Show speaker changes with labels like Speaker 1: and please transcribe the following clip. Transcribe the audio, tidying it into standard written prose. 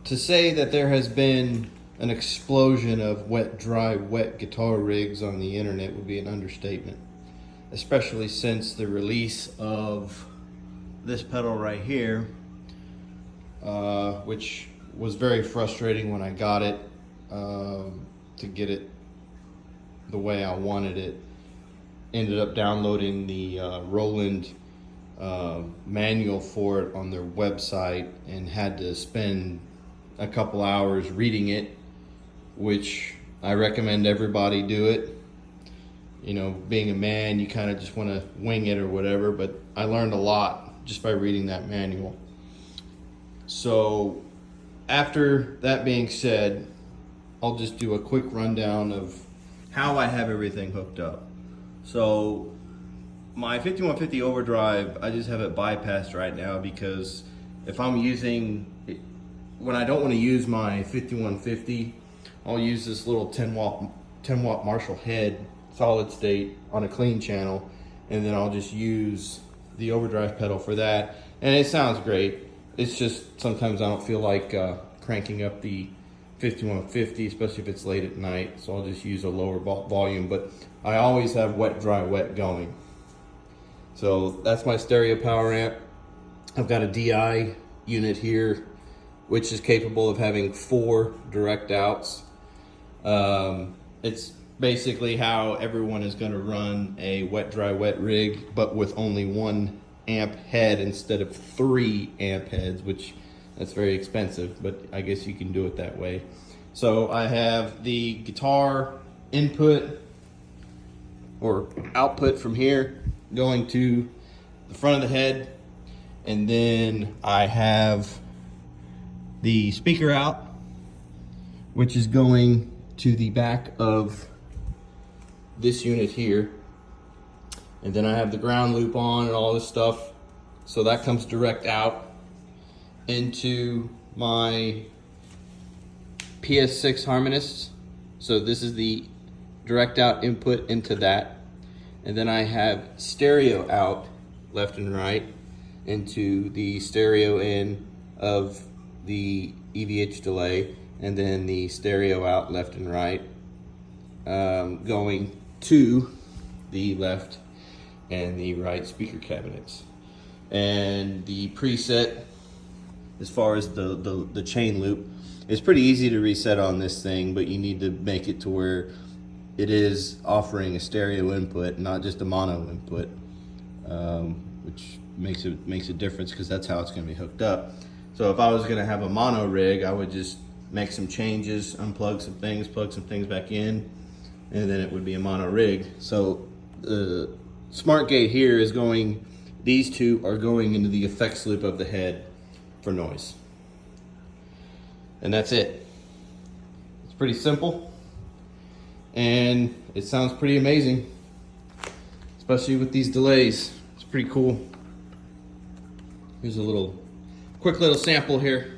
Speaker 1: To say that there has been an explosion of wet, dry, wet guitar rigs on the internet would be an understatement, especially since the release of this pedal right here, which was very frustrating when I got it, to get it the way I wanted it. Ended up downloading the Roland manual for it on their website and had to spend a couple hours reading it, which I recommend everybody do it. You know, being a man, you kind of just want to wing it or whatever, but I learned a lot just by reading that manual. So after that being said, I'll just do a quick rundown of how I have everything hooked up. So my 5150 overdrive, I just have it bypassed right now because if I'm using it, when I don't want to use my 5150, I'll use this little 10 watt Marshall head solid state on a clean channel, and then I'll just use the overdrive pedal for that, and it sounds great. It's just sometimes I don't feel like cranking up the 5150, especially if it's late at night, so I'll just use a lower volume, but I always have wet, dry, wet going. So that's my stereo power amp. I've got a DI unit here, which is capable of having 4 direct outs. It's basically how everyone is going to run a wet, dry, wet rig, but with only 1 amp head instead of 3 amp heads, which that's very expensive, but I guess you can do it that way. So I have the guitar input or output from here going to the front of the head, and then I have the speaker out, which is going to the back of this unit here, and then I have the ground loop on and all this stuff, so that comes direct out into my PS6 harmonist. So this is the direct out input into that, and then I have stereo out left and right into the stereo in of the EVH delay, and then the stereo out left and right, going to the left and the right speaker cabinets. And the preset, as far as the chain loop, is pretty easy to reset on this thing, but you need to make it to where it is offering a stereo input, not just a mono input, which makes a difference because that's how it's going to be hooked up. So if I was going to have a mono rig, I would just make some changes, unplug some things, plug some things back in, and then it would be a mono rig. So the smart gate here is going, these two are going into the effects loop of the head for noise. And that's it. It's pretty simple, and it sounds pretty amazing, especially with these delays. It's pretty cool. Here's a quick little sample here.